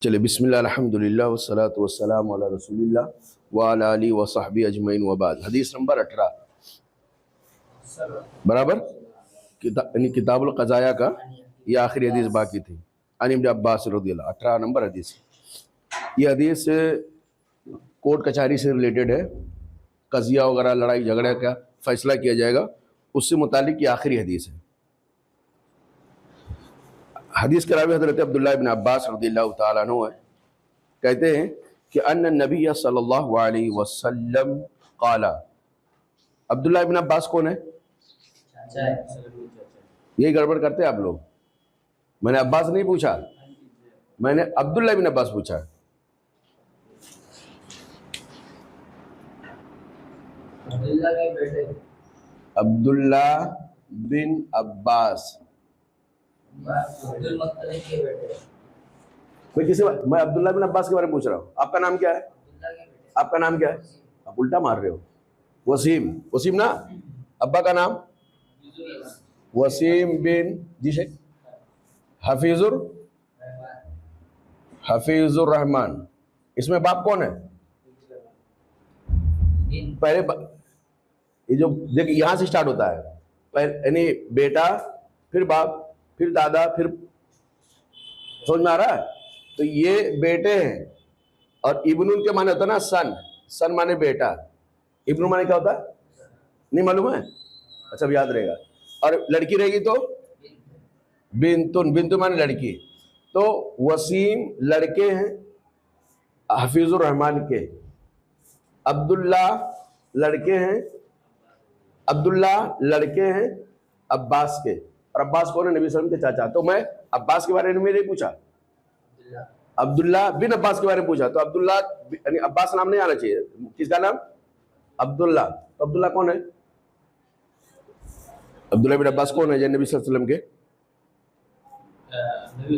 चलिए बिस्मिल्लाह अल्हम्दुलिल्लाह वस्सलातु वस्सलामु अला रसूलिल्लाह व अला आलिहि व सहबी अजमईन व बाद। हदीस नंबर 18 बराबर किताबुल क़ज़ाया का ये आखिरी हदीस बाकी थी। अन इब्न अब्बास रज़ियल्लाहु 18 नंबर हदीस। ये हदीस कोर्ट कचहरी से रिलेटेड है, कज़िया वगैरह लड़ाई झगड़े का फैसला किया जाएगा, उससे मुतालिक ये आखिरी हदीस है। हदीस के रावी हज़रत अब्दुल्लाह इब्न अब्बास रज़ियल्लाहु ताला अन्हु है, कहते हैं कि अन्ना नबी सल्लल्लाहु अलैहि वसल्लम क़ाला। अब्दुल्लाह इब्न अब्बास कौन है? यही गड़बड़ करते हैं आप लोग। मैंने अब्बास नहीं पूछा, मैंने अब्दुल्लाह इब्न अब्बास पूछा। अब्दुल्ला बिन अब्बास कोई किसी, मैं अब्दुल्ला बिन अब्बास के बारे में पूछ रहा हूँ। आपका नाम क्या है? आपका नाम क्या है? आप उल्टा मार रहे हो। वसीम, वसीम ना? अब्बा का नाम वसीम बिन जी शेख हफीजुर रहमान। इसमें बाप कौन है? पहले ये जो देखिए यहां से स्टार्ट होता है, पहले यानी बेटा, फिर बाप, फिर दादा, फिर समझ में आ रहा है? तो ये बेटे हैं। और इब्नुल के माने होता है ना सन, सन माने बेटा, इब्नु माने क्या होता है? नहीं मालूम है? अच्छा अब याद रहेगा। और लड़की रहेगी तो बिंतुन, बिंतु माने लड़की। तो वसीम लड़के हैं हफीजुर रहमान के, अब्दुल्ला लड़के हैं, अब्दुल्ला लड़के हैं अब्बास के। और अब्बास कौन है? नबी सल्लल्लाहु अलैहि वसल्लम के चाचा। तो मैं अब्बास के बारे में नहीं पूछा, अब्दुल्ला बिन अब्बास के बारे में पूछा। तो अब्दुल्ला यानी अब्बास नाम नहीं आना चाहिए। किसका नाम? अब्दुल्ला। तो अब्दुल्ला कौन है? अब्दुल्ला बिन अब्बास कौन है? नबी सल्लल्लाहु अलैहि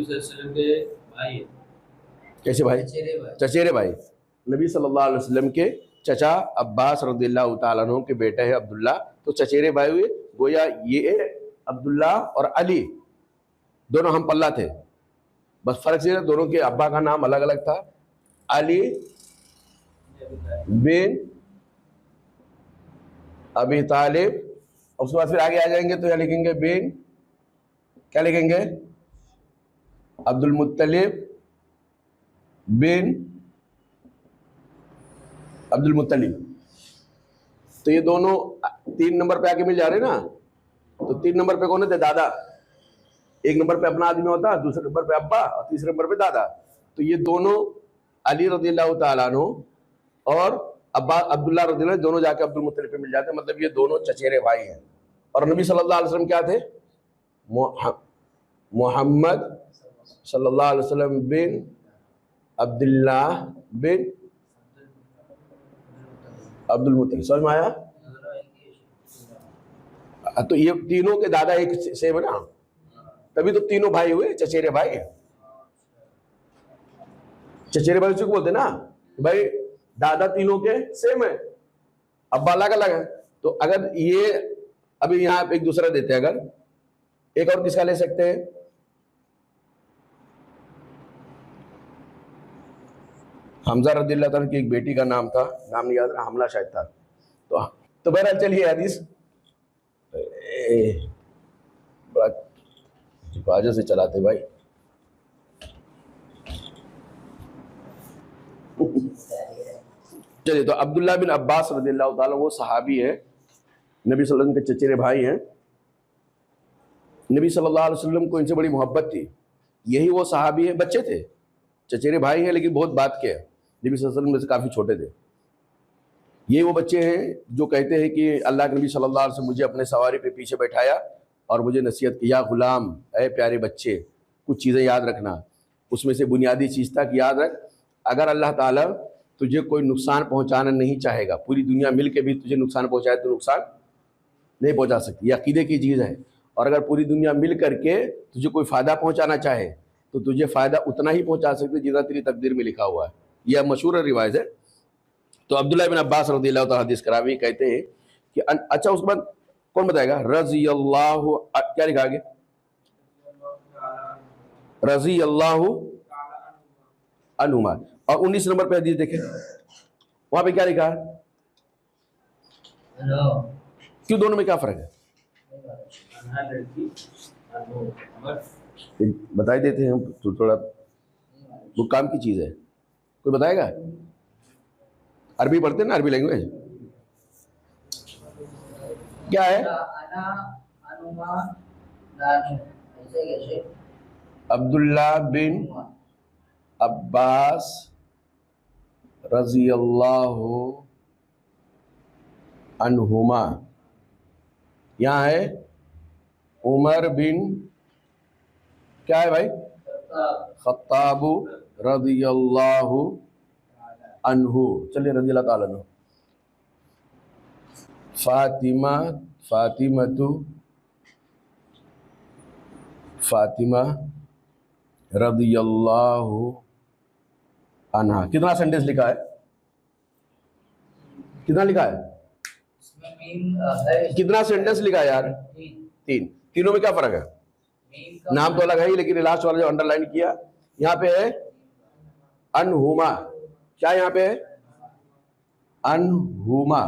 वसल्लम के भाई। कैसे भाई? चचेरे भाई। नबी सल्लल्लाहु अलैहि वसल्लम के चचा अब्बास रज़ियल्लाहु ताला अन्हु के बेटे हैं अब्दुल्ला, तो चचेरे भाई हुए। गोया ये अब्दुल्ला और अली दोनों हम पल्ला थे, बस फर्क ये दोनों के अब्बा का नाम अलग अलग था। अली बिन अबी तालिब, और उसके बाद फिर आगे आ जाएंगे तो यहाँ लिखेंगे बिन, क्या लिखेंगे? अब्दुल मुत्तलिब बिन अब्दुल मुत्तलिब। तो ये दोनों 3 नंबर पे आके मिल जा रहे हैं ना। तो 3 नंबर पे कौन है? दादा। 1 नंबर पे अपना आदमी होता, दूसरे नंबर पे अब्बा, और तीसरे नंबर पे दादा। तो ये दोनों अली रज़ियल्लाहु ताला अन्हु और अब्बा अब्दुल्ला रज़ियल्लाहु दोनों जाके अब्दुल मुत्तलिब पे मिल जाते हैं। मतलब ये दोनों चचेरे भाई हैं। और नबी सल्लल्लाहु अलैहि वसल्लम क्या थे? मोहम्मद सल्लल्लाहु अलैहि वसल्लम बिन अब्दुल्ला बिन अब्दुल मुत्तलिब। समझ में आया? तो ये तीनों के दादा एक सेम है ना, तभी तो तीनों भाई हुए चचेरे भाई। चचेरे भाई उसी को बोलते ना भाई, दादा तीनों के सेम है, अब्बा अलग अलग है। तो अगर ये अभी यहाँ एक दूसरा देते हैं, अगर एक और किसका ले सकते हैं? हमजा रज़ियल्लाहु अन्हु की एक बेटी का नाम था, नाम नहीं याद रहा, हमला शायद था। तो बहरहाल चलिए हदीस बड़ा हिफाजत से चलाते भाई। चलिए, तो अब्दुल्ला बिन अब्बास रज़ियल्लाहु ताला वो सहाबी है, नबी सल्लल्लाहु अलैहि वसल्लम के चचेरे भाई हैं। नबी सल्लल्लाहु अलैहि वसल्लम को इनसे बड़ी मोहब्बत थी। यही वो सहाबी है, बच्चे थे, चचेरे भाई हैं लेकिन बहुत बात के हैं, नबी सल्लल्लाहु अलैहि वसल्लम में से काफ़ी छोटे थे। ये वो बच्चे हैं जो कहते हैं कि अल्लाह के नबी सल्लल्लाहु अलैहि वसल्लम मुझे अपने सवारी पे पीछे बैठाया और मुझे नसीहत की, या गुलाम, ऐ प्यारे बच्चे, कुछ चीज़ें याद रखना। उसमें से बुनियादी चीज़ था कि याद रख, अगर अल्लाह ताला तुझे कोई नुकसान पहुंचाना नहीं चाहेगा, पूरी दुनिया मिल के भी तुझे नुकसान पहुंचाए तो नुकसान नहीं पहुंचा सकती, यह अकीदे की चीज़ है। और अगर पूरी दुनिया मिल करके तुझे कोई फ़ायदा पहुंचाना चाहे तो तुझे फ़ायदा उतना ही पहुंचा सकती है जितना तेरी तकदीर में लिखा हुआ है। यह मशहूर रिवायत है। तो अब्दुल्लाह बिन अब्बास रज़ियल्लाहु ताला हदीस करावी कहते हैं कि अच्छा, उसके बाद कौन बताएगा? रज़ियल्लाहु, क्या लिखा आगे? रज़ियल्लाहु अनहुमा। और 19 नंबर पे हदीस देखें, वहां पे क्या लिखा है? हेलो क्यों, दोनों में क्या फर्क है? अनहा लड़की अनु अमर बता ही देते हैं तो थोड़ा, वो काम की चीज है। कोई बताएगा? अरबी पढ़ते हैं ना, अरबी लैंग्वेज क्या है? अना अनुमा दानु ऐसे कैसे अब्दुल्ला बिन अब्बास रजी अल्लाह अनहुमा, यहाँ है उमर बिन क्या है भाई? खत्ताब रजी अल्लाह अनहु। चलिए रजी अल्लाह ताला अन्हु। फातिमा फातिमतु फातिमा रजी अल्लाह अन्हा। कितना सेंटेंस लिखा है? कितना लिखा है? इसमें मीम है कितना सेंटेंस लिखा है यार? तीन। तीनों में क्या फर्क है? मीम का नाम तो अलग है ही, लेकिन लास्ट वाला जो अंडरलाइन किया यहाँ पे है अनहुमा। क्या यहाँ पे है? अनहुमा।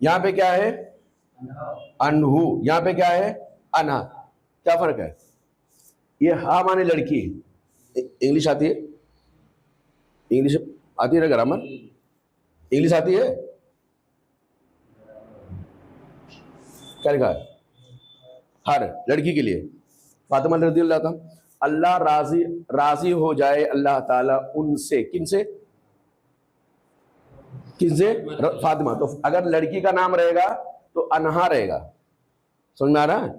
यहाँ पे क्या है? अनहु। यहाँ पे क्या है? अना। क्या फर्क है? ये हा माने लड़की। इंग्लिश आती है? इंग्लिश आती है ना? ग्रामर इंग्लिश आती है? क्या लिखा है? हर लड़की के लिए। फातिमा रज़ियल्लाहु अन्हा, अल्लाह राजी हो जाए अल्लाह ताला उनसे। किनसे? किनसे? फातिमा। तो अगर लड़की का नाम रहेगा तो अनहा रहेगा। समझ में आ रहा है?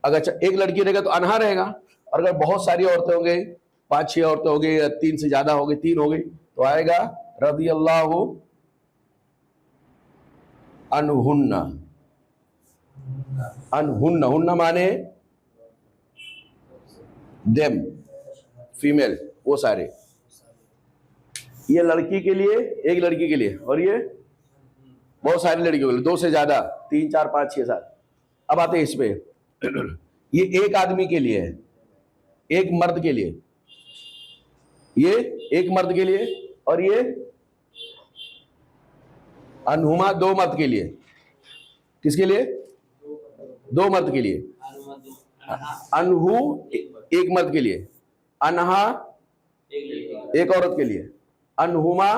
अगर एक लड़की रहेगा तो अनहा रहेगा, और अगर बहुत सारी औरतें हो गई, 5-6 औरतें हो गई, या 3 से ज्यादा हो गई, 3 हो गई, तो आएगा रज़ियल्लाहु अनहुन्ना। अनहुन्ना, हुन्ना माने देम, फीमेल, वो सारे। ये लड़की के लिए, एक लड़की के लिए, और ये बहुत सारी लड़कियों के लिए, 2 से ज्यादा, 3, 4, 5, 6, 7। अब आते हैं इस पे। ये एक आदमी के लिए है, एक मर्द के लिए, ये एक मर्द के लिए, और ये अनहुमा 2 मर्द के लिए। किसके लिए? 2 मर्द के लिए। अनहु एक मर्द के लिए, अनहा एक औरत के लिए, अनहुमा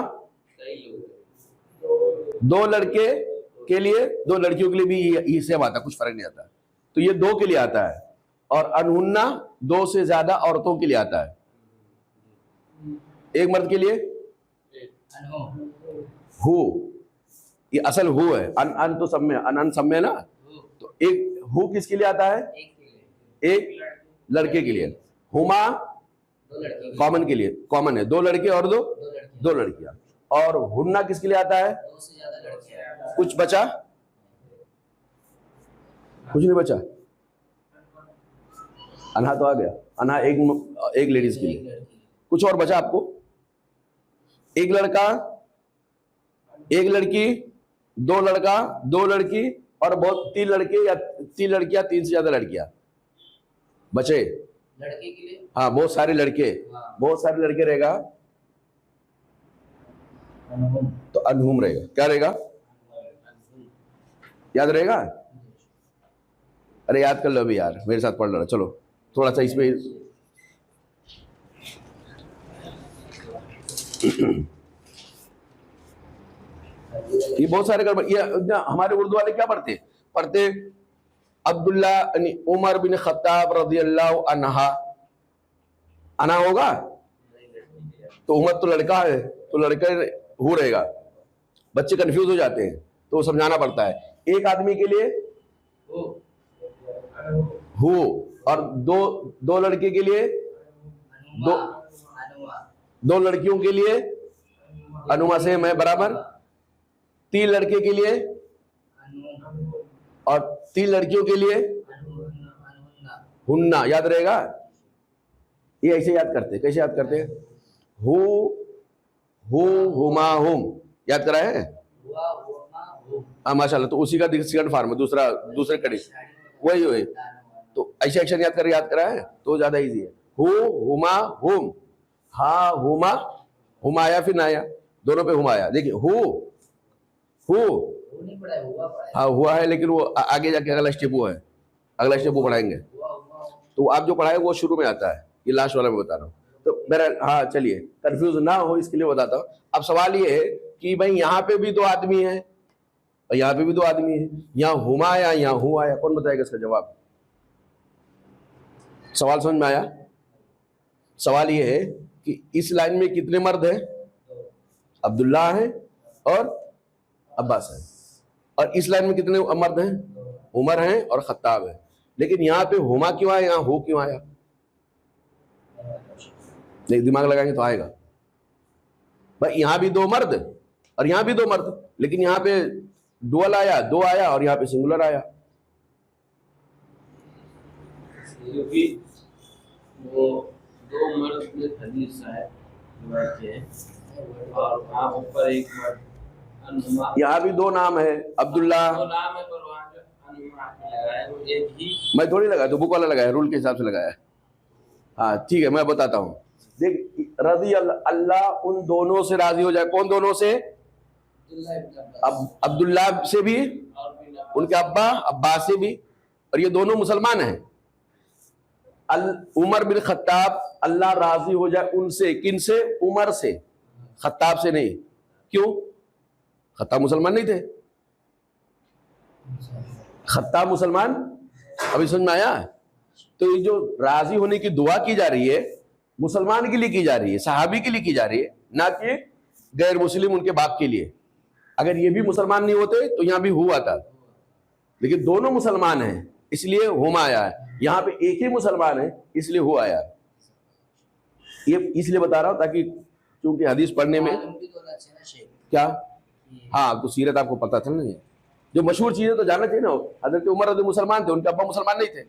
2 लड़के के लिए, 2 लड़कियों के लिए भी ये सेम आता है, कुछ फर्क नहीं आता। तो ये 2 के लिए आता है, और अनहुन्ना 2 से ज्यादा औरतों के लिए आता है। एक मर्द के लिए हु, ये असल हु है। अन तो सब में, अन सब में ना, तो एक हु किसके लिए आता है? एक लड़के के लिए। हुमा कॉमन के लिए, कॉमन है, 2 लड़के और 2 लड़कियां। और हुन्ना किसके लिए आता है? 2 से ज्यादा लड़कियां। कुछ बचा? कुछ नहीं बचा। अनहा तो आ गया, अनहा एक लेडीज के लिए। कुछ और बचा आपको? एक लड़का, एक लड़की, 2 लड़का, 2 लड़की, और बहुत 3 लड़के या 3 लड़कियां, 3 से ज्यादा लड़कियां बचे। लड़के के लिए हाँ, बहुत सारे लड़के, बहुत सारे लड़के रहेगा तो अनहुम रहेगा। क्या रहेगा? याद रहेगा? अरे याद कर लो अभी यार, मेरे साथ पढ़ लो। चलो थोड़ा सा इसमें ये बहुत सारे गड़बड़। ये हमारे उर्दू वाले क्या पढ़ते अब्दुल्ला उमर बिन खत्ताब रज़ियल्लाहु अन्हा। अना होगा तो उमर तो लड़का है, तो लड़का हु रहेगा। बच्चे कंफ्यूज हो जाते हैं, तो समझाना पड़ता है। एक आदमी के लिए हु, और दो लड़के के लिए, 2 लड़कियों के लिए अनुमा से मैं बराबर, 3 लड़के के लिए और 3 लड़कियों के लिए हुन्ना। याद रहेगा? ये ऐसे याद करते, कैसे याद करते हैं? हु हुमा हुम, याद करा है? हाँ माशाल्लाह। तो उसी का सेकंड फॉर्म है, दूसरे कड़ी, वही तो ऐसे एक्शन याद करा है, तो ज्यादा इजी है। हु, हुमा, हुम, हा, हुमा, हुम आया फिर ना आया, दोनों पे हुम आया। देखिए हु, वो नहीं पढ़ा है, हुआ पढ़ा है। हाँ हुआ है, लेकिन वो आगे जाके अगला स्टेप वो है, अगला स्टेप वो पढ़ाएंगे। हुआ तो आप जो पढ़ाए वो शुरू में आता है, ये लास्ट वाला मैं बता रहा हूँ। तो मेरा, हाँ चलिए, कंफ्यूज ना हो इसके लिए बताता हूँ। अब सवाल ये है कि भाई यहाँ पे भी दो आदमी है और यहाँ पे भी दो आदमी है, यहाँ हुमा आया, यहाँ हु आया, कौन बताएगा इसका जवाब? सवाल समझ में आया? सवाल ये है कि इस लाइन में कितने मर्द हैं? अब्दुल्ला है और अब्बास है। और इस लाइन में कितने मर्द हैं? उमर हैं और खत्ताब है। लेकिन यहाँ पे हुमा क्यों आया, यहाँ हो क्यों आया? नहीं, दिमाग लगाएंगे तो आएगा। भाई यहाँ भी दो मर्द और यहाँ भी दो मर्द, लेकिन यहाँ पे डुअल आया, दो आया, और यहाँ पे सिंगुलर आया। क्योंकि वो दो मर्द में हदीस है बैठे हैं और वहाँ ऊपर एक मर्द अनुमा, यहाँ भी दो नाम है, अब्दुल्ला। दो नाम है, पर वहाँ जो अनुमा लगाया वो एक ही। मैं थोड़ी लगाया, तो बुक वाला लगाया, रूल के हिसाब से लगाया। हाँ ठीक है, मैं बताता हूँ। देख, रजी अल्लाह उन दोनों से राजी हो जाए। कौन दोनों से? अब अब्दुल्ला से भी, और भी उनके अब्बा अब्बास से भी, और ये दोनों मुसलमान हैं। उमर बिन खत्ताब, अल्लाह राजी हो जाए उनसे। किन से? उमर से, खत्ताब से नहीं। क्यों? खत्ताब मुसलमान नहीं थे। खत्ताब मुसलमान, अभी समझ में आया? तो ये जो राजी होने की दुआ की जा रही है, मुसलमान के लिए की जा रही है, सहाबी के लिए की जा रही है, ना कि गैर मुस्लिम उनके बाप के लिए। अगर ये भी मुसलमान नहीं होते तो यहां भी हुआ था, लेकिन दोनों मुसलमान हैं इसलिए हुम आया है। यहाँ पे एक ही मुसलमान है इसलिए हु आया। ये इसलिए बता रहा हूं ताकि, क्योंकि हदीस पढ़ने में क्या, हाँ तो सीरत आपको पता था ना, ये जो मशहूर चीजें तो जानना चाहिए ना। हजरत उमर रज़ी मुसलमान थे, उनके अब्बा मुसलमान नहीं थे,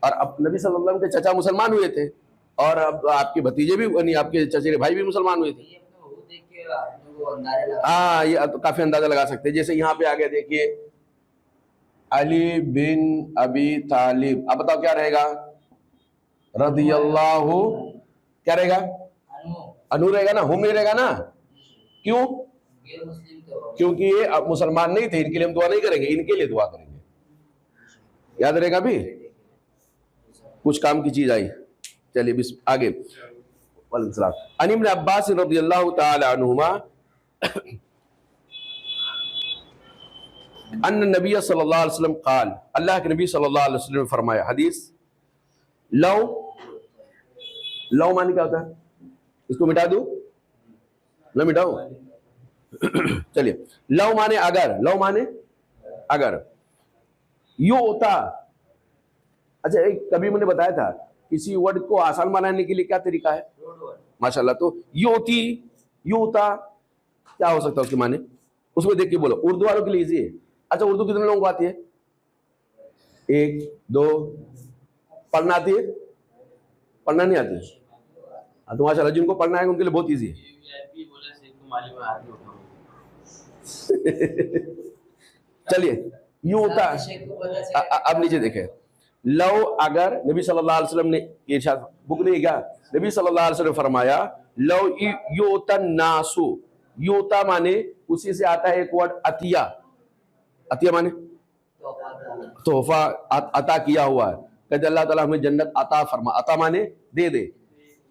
और अब नबी सल्लल्लाहु अलैहि वसल्लम के चचा मुसलमान हुए थे, और अब आपके भतीजे भी, यानी आपके चचेरे भाई भी मुसलमान हुए थे। हाँ, ये तो काफी अंदाजा लगा सकते हैं। जैसे यहाँ पे आगे देखिए, अली बिन अबी तालिब, अब बताओ क्या रहेगा? रदियल्लाहु, क्या रहेगा? अनु रहेगा ना, हुम नहीं रहेगा ना। क्यों? क्योंकि ये अब मुसलमान नहीं थे, इनके लिए हम दुआ नहीं करेंगे, इनके लिए दुआ करेंगे। याद रहेगा भी, कुछ काम की चीज आई। चलिए बिस आगे। वालेकुम सलाम। अन इब्न अब्बास रदियल्लाहु ताला अन्हुमा अन्न नबी सल्लल्लाहु अलैहि वसल्लम क़ाल, अल्लाह के नबी सल्लल्लाहु अलैहि वसल्लम ने फरमाया। हदीस, लव, लव माने क्या होता है? इसको मिटा दूं? न मिटाऊं? चलिए, लव माने अगर, लव माने अगर, यो होता। अच्छा, एक कभी मैंने बताया था किसी वर्ड को आसान बनाने के लिए क्या तरीका है? माशाल्लाह। तो योती, योता क्या हो सकता है उसके माने? उसमें देख के बोलो। उर्दू वालों के लिए इजी है। अच्छा, उर्दू कितने लोगों को आती है? एक, दो। पढ़ना आती है? पढ़ना नहीं आती है? तो माशाल्लाह, जिनको पढ़ना है उनके लिए बहुत इजी है। चलिए, यूं होता। अब नीचे देखें, लव अगर, नबी सल्लल्लाहु अलैहि वसल्लम ने इरशाद, बुक नहीं क्या, नबी सल्लल्लाहु अलैहि वसल्लम फरमाया, लव योतन नासु, योता माने उसी से आता है एक वर्ड अतिया। अतिया माने तोहफा, अता किया हुआ है। कहते अल्लाह ताला हमें जन्नत अता फरमा, अता माने दे दे।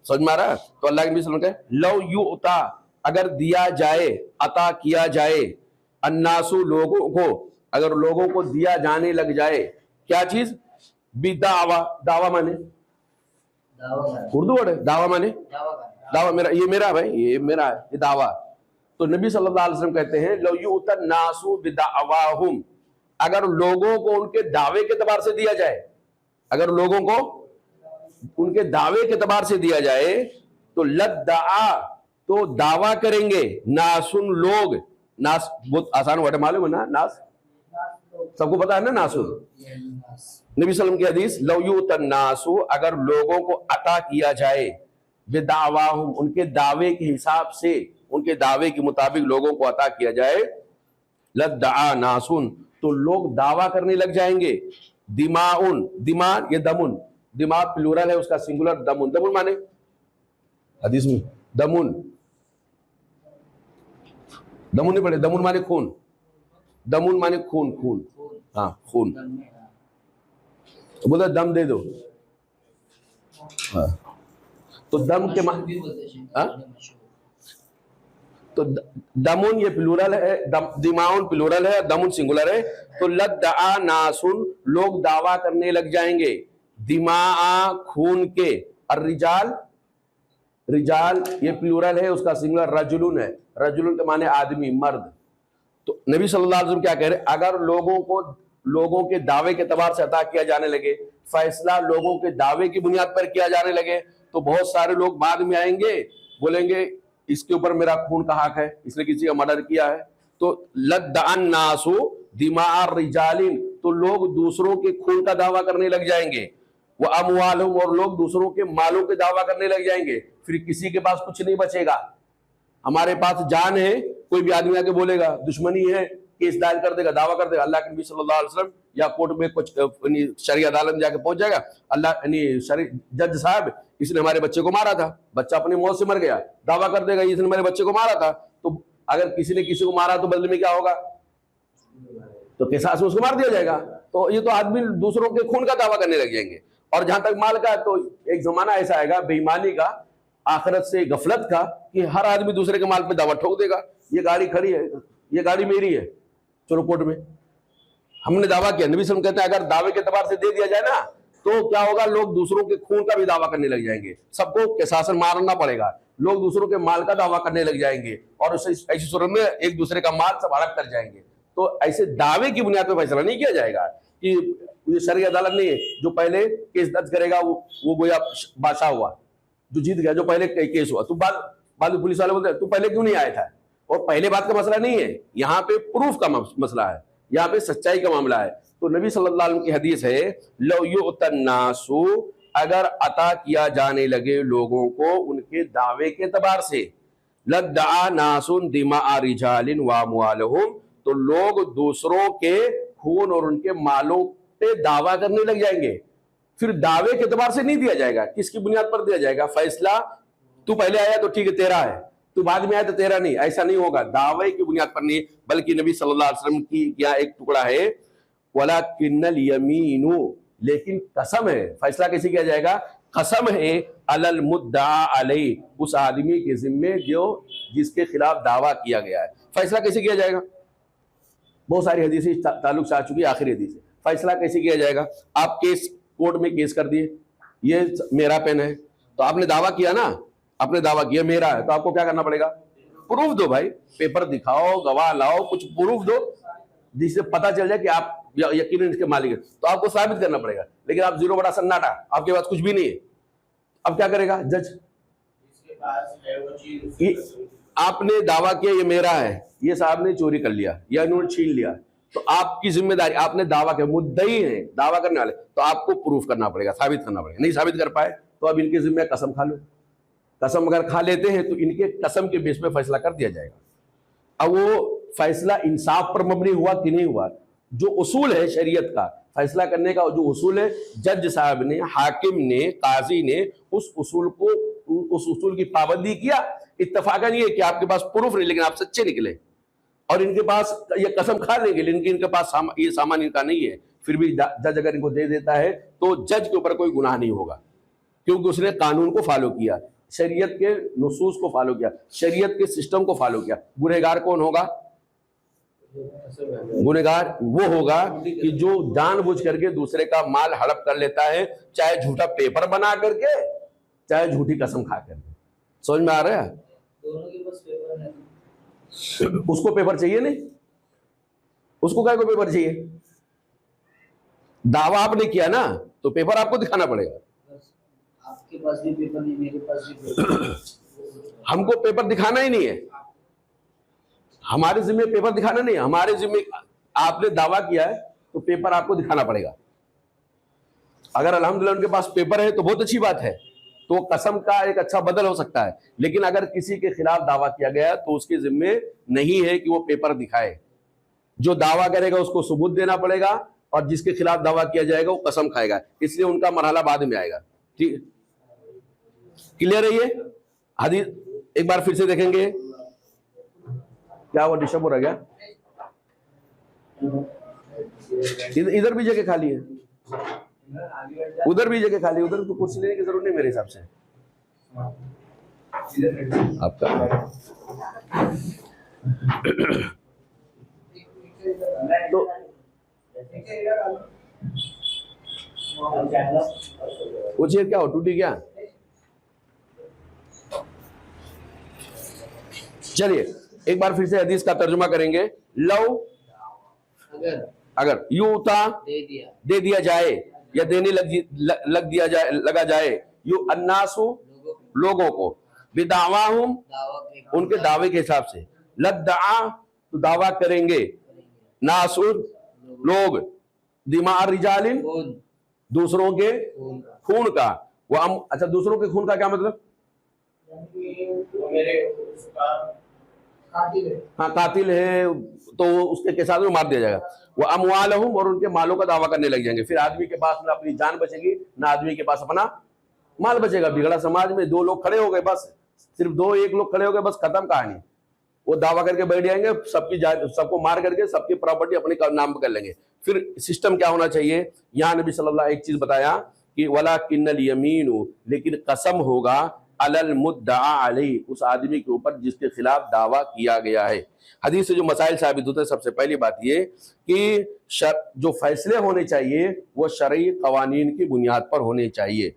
समझ में आ रहा है? तो अल्लाह के नबी सल्लल्लाहु अलैहि वसल्लम कहे, लव युता, अगर दिया जाए, अता किया जाए, अन्नासु लोगों को, अगर लोगों को दिया जाने लग जाए, क्या चीज? बिदावा, दावा माने उर्दू वर्ड है, दावा माने दावा। मेरा, ये मेरा भाई, ये मेरा है, ये दावा। तो नबी सल्लल्लाहु अलैहि वसल्लम कहते हैं, लव युतन नासु बिदावाहुम, अगर लोगों को उनके दावे के एतबार से दिया जाए, अगर लोगों को उनके दावे के एतबार से दिया जाए, तो लद्दा, तो दावा करेंगे, नासुन लोग। नास बहुत आसान वर्ड है, मालूम है ना? नास सबको पता है ना, नासुन। नबी सल्लल्लाहु अलैहि वसल्लम की हदीस, लव युतन नासु, अगर लोगों को अता किया जाए, बिदावाहुम, उनके दावे के हिसाब से, उनके दावे के मुताबिक लोगों को अता किया जाए, लद्दा नासुन, तो लोग दावा करने लग जाएंगे। दिमाउन, दिमा ये दमुन, दिमा प्लूरल है, उसका सिंगुलर दमुन। दमुन माने हदीस में दमुन, दमुन नहीं पढ़े, दमुन माने खून, दमुन माने खून, खून, हाँ खून। तो बोला दम दे दो, हाँ। तो दम के तो दमुन ये प्लूरल है, दिमाउन प्लूरल है, दमुन सिंगुलर है। तो लद्दा नासुन, लोग दावा करने लग जाएंगे, दिमा खून के। और रिजाल, रिजाल ये प्लूरल है, उसका सिंगुलर रजुलुन है। रजुलुन के माने आदमी, मर्द। तो नबी सल्लल्लाहु अलैहि वसल्लम क्या कह रहे, अगर लोगों के दावे के तबार से अता किया जाने लगे, फैसला लोगों के दावे की बुनियाद पर किया जाने लगे, तो बहुत सारे लोग बाद में आएंगे, बोलेंगे इसके ऊपर मेरा खून का हक है, इसने किसी का मर्डर किया है। तो लद्दान नासु दिमार रिजालिन, तो लोग दूसरों के खून का दावा करने लग जाएंगे। वो अमवालहुम, और लोग दूसरों के मालों के दावा करने लग जाएंगे। फिर किसी के पास कुछ नहीं बचेगा। हमारे पास जान है, कोई भी आदमी आके बोलेगा दुश्मनी है, केस दायर कर देगा, दावा कर देगा। अल्लाह के नबी सल्लल्लाहु अलैहि वसल्लम या कोर्ट में कुछ शरीय अदालत में जाके पहुंच जाएगा, अल्लाह जज साहब इसने हमारे बच्चे को मारा था, बच्चा अपनी मौत से मर गया, दावा कर देगा इसने मेरे बच्चे को मारा था। तो अगर किसी ने किसी को मारा तो बदले में क्या होगा, तो किसास में उसको मार दिया जाएगा। तो ये तो आदमी दूसरों के खून का दावा करने लग जाएंगे। और जहां तक माल का, तो एक जमाना ऐसा आएगा बेईमानी का, आखिरत से गफलत का, कि हर आदमी दूसरे के माल पे दावा ठोक देगा। ये गाड़ी खड़ी है, ये गाड़ी मेरी है, चलो कोर्ट में हमने दावा किया। नबी सल्लल्लाहु अलैहि वसल्लम कहते हैं अगर दावे के एतबार से दे दिया जाए ना, तो क्या होगा, लोग दूसरों के खून का भी दावा करने लग जाएंगे। सबको किसासन मारना पड़ेगा, लोग दूसरों के माल का दावा करने लग जाएंगे, और ऐसी सूरत में एक दूसरे का माल सब हड़प कर जाएंगे। तो ऐसे दावे की बुनियाद पर फैसला नहीं किया जाएगा कि ये शरई अदालत नहीं है, जो पहले केस दर्ज करेगा वो गोया बादशाह हुआ, जो जीत गया, जो पहले केस हुआ। तो बाद में पुलिस वाले बोलते हैं तू पहले क्यों नहीं आया था। और पहले बात का मसला नहीं है, यहाँ पे प्रूफ का मसला है, यहाँ पे सच्चाई का मामला है। तो नबी सल्लल्लाहु अलैहि वसल्लम की हदीस है, लो युतन्नासु, अगर अता किया जाने लगे लोगों को उनके दावे के एतबार से, लद्दा नासुन दिमा रिजालिन व अमवालहुम, तो लोग दूसरों के खून और उनके मालों पे दावा करने लग जाएंगे। फिर दावे के एतबार से नहीं दिया जाएगा, किसकी बुनियाद पर दिया जाएगा, फैसला तू पहले आया तो ठीक है तेरा है, तू बाद में आया तो तेरा नहीं, ऐसा नहीं होगा। दावे की बुनियाद पर नहीं, बल्कि नबी सल्लल्लाहु अलैहि वसल्लम की यहाँ एक टुकड़ा है, वलाकिन्नल यमीनु, लेकिन कसम है। फैसला कैसे किया जाएगा, कसम है अलल मुद्दा अलैहि, उस आदमी के जिम्मे जो जिसके खिलाफ दावा किया गया है। फैसला कैसे किया जाएगा, बहुत सारी हदीसें ताल्लुक से आ चुकी है। आखिरी हदीस है, फैसला कैसे किया जाएगा। आप केस कोर्ट में केस कर दिए, ये मेरा पेन है, तो आपने दावा किया ना, आपने दावा किया मेरा है, तो आपको क्या करना पड़ेगा, प्रूफ दो भाई, पेपर दिखाओ, गवाह लाओ, कुछ प्रूफ दो जिससे पता चल जाए कि आप यकीनन इसके मालिक है। तो आपको साबित करना पड़ेगा। लेकिन आप जीरो बड़ा सन्नाटा, आपके पास कुछ भी नहीं है, अब क्या करेगा जज, आपने दावा किया ये मेरा है, ये साहब ने चोरी कर लिया या इन्होंने छीन लिया, तो आपकी जिम्मेदारी, आपने दावा किया, मुद्दई है दावा करने वाले, तो आपको प्रूफ करना पड़ेगा, साबित करना पड़ेगा। नहीं साबित कर पाए तो अब इनके जिम्मे कसम खा लो। कसम अगर खा लेते हैं तो इनके कसम के बेस पे फैसला कर दिया जाएगा। अब वो फैसला इंसाफ पर मबनी हुआ कि नहीं हुआ, जो उसूल है शरीयत का फैसला करने का, जो उसूल है, जज साहब ने, हाकिम ने, काजी ने उस उसूल की पाबंदी किया। इत्तफाकन ये कि आपके पास प्रूफ नहीं, लेकिन आप सच्चे निकले, और इनके पास ये कसम खा लेंगे, लेकिन इनके पास ये सामान इनका नहीं है, फिर भी जज अगर इनको दे देता है तो जज के ऊपर कोई गुनाह नहीं होगा, क्योंकि उसने कानून को फॉलो किया, शरीयत के नुसूस को फॉलो किया, शरीयत के सिस्टम को फॉलो किया। गुनहगार कौन होगा, गुनहगार वो होगा कि जो जानबूझ करके दूसरे का माल हड़प कर लेता है, चाहे झूठा पेपर बना करके, चाहे झूठी कसम खा करके। समझ में आ रहा है, दोनों के पास पेपर है, उसको पेपर चाहिए नहीं, उसको क्या को पेपर चाहिए, दावा आपने किया ना, तो पेपर आपको दिखाना पड़ेगा। आपके पास भी पेपर नहीं, मेरे पास भी पेपर हमको पेपर दिखाना ही नहीं है, हमारे जिम्मे पेपर दिखाना नहीं है, हमारे जिम्मे आपने दावा किया है तो पेपर आपको दिखाना पड़ेगा। अगर अल्हम्दुलिल्लाह उनके पास पेपर है तो बहुत अच्छी बात है, तो कसम का एक अच्छा बदल हो सकता है। लेकिन अगर किसी के खिलाफ दावा किया गया तो उसके जिम्मे नहीं है कि वो पेपर दिखाए, जो दावा करेगा उसको सबूत देना पड़ेगा, और जिसके खिलाफ दावा किया जाएगा वो कसम खाएगा, इसलिए उनका मरहला बाद में आएगा। ठीक, क्लियर है ये हदीस? एक बार फिर से देखेंगे। क्या हुआ, डिस्टर्ब हो रहा क्या? इधर भी जगह खाली है, उधर भी जगह खाली है, उधर तो कुर्सी लेने की जरूरत नहीं मेरे हिसाब से आपका। तो वो चेयर क्या हो, टूटी क्या? चलिए एक बार फिर से हदीस का तर्जुमा करेंगे। लव, अगर यूता दे दिया जाए या देने लगा जाए यू अन्नासु लोगों को बिदावाहुम उनके दावे के हिसाब से, लद्दा तो दावा करेंगे, नासुर लोग, दिमार रिजालिन दूसरों के खून का, वो अच्छा दूसरों के खून का क्या मतलब? हाँ कातिल है तो उसके के साथ में मार दिया जाएगा। वो अमवालहुम और उनके मालों का दावा करने लग जाएंगे, फिर आदमी के पास ना अपनी जान बचेगी ना आदमी के पास अपना माल बचेगा। बिगड़ा समाज में दो लोग खड़े हो गए, बस सिर्फ दो एक लोग खड़े हो गए, बस खत्म कहानी। वो दावा करके बैठ जाएंगे, सबको मार करके सबकी प्रॉपर्टी अपने नाम कर लेंगे। फिर सिस्टम क्या होना चाहिए? यहाँ नबी सल्लल्लाहु अलैहि वसल्लम एक चीज बताया कि वला किन्नल यमीनु, लेकिन कसम होगा अलल मुद्दा अलैहि, उस आदमी के ऊपर जिसके खिलाफ दावा किया गया है। हदीस से जो मसाइल साबित होते हैं, सबसे पहली बात ये कि जो फैसले होने चाहिए वो शरई कवानीन की बुनियाद पर होने चाहिए।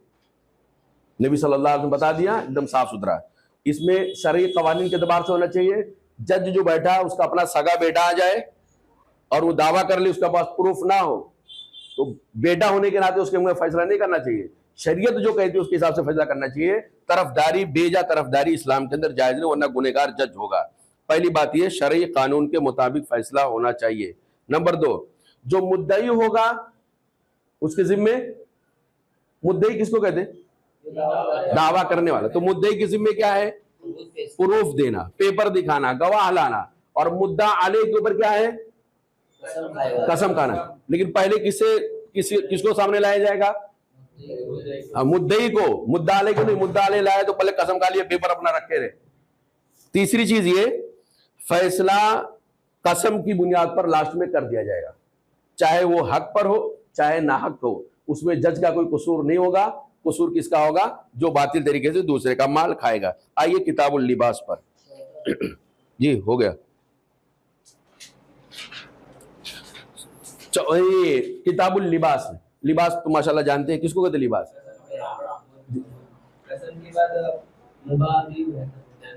नबी सल्लल्लाहु अलैहि वसल्लम बता दिया, एकदम साफ सुथरा। इसमें शरई कवानीन के एतबार से होना चाहिए। जज जो बैठा है उसका अपना सगा बेटा आ जाए और वो दावा कर ले, उसके पास प्रूफ ना हो, तो बेटा होने के नाते उसके मुंह फैसला नहीं करना चाहिए। शरीयत जो कहती है उसके हिसाब से फैसला करना चाहिए। तरफदारी, बेजा तरफदारी इस्लाम के अंदर जायज नहीं, वरना गुनहगार जज होगा। पहली बात यह, शरई कानून के मुताबिक फैसला होना चाहिए। नंबर 2, जो मुद्दई होगा उसके जिम्मे, मुद्दई किसको कहते हैं? दावा करने वाला। तो मुद्दई के जिम्मे क्या है? प्रूफ देना, पेपर दिखाना, गवाह लाना। और मुद्दा अले के ऊपर क्या है? कसम खाना। लेकिन पहले किसको सामने लाया जाएगा? मुद्दई को। मुद्दा अले को नहीं, मुद्दा अले लाए तो पहले कसम खा लिया, पेपर अपना रखे रहे। तीसरी चीज ये, फैसला कसम की बुनियाद पर लास्ट में कर दिया जाएगा, चाहे वो हक पर हो चाहे नाहक हो, उसमें जज का कोई कसूर नहीं होगा। कसूर किसका होगा? जो बातिल तरीके से दूसरे का माल खाएगा। आइए किताबुल लिबास पर। जी हो गया। किताबुल लिबास, लिबास तो माशाल्लाह जानते हैं, किसको कहते हैं लिबास? कसम के बाद मुबाह भी है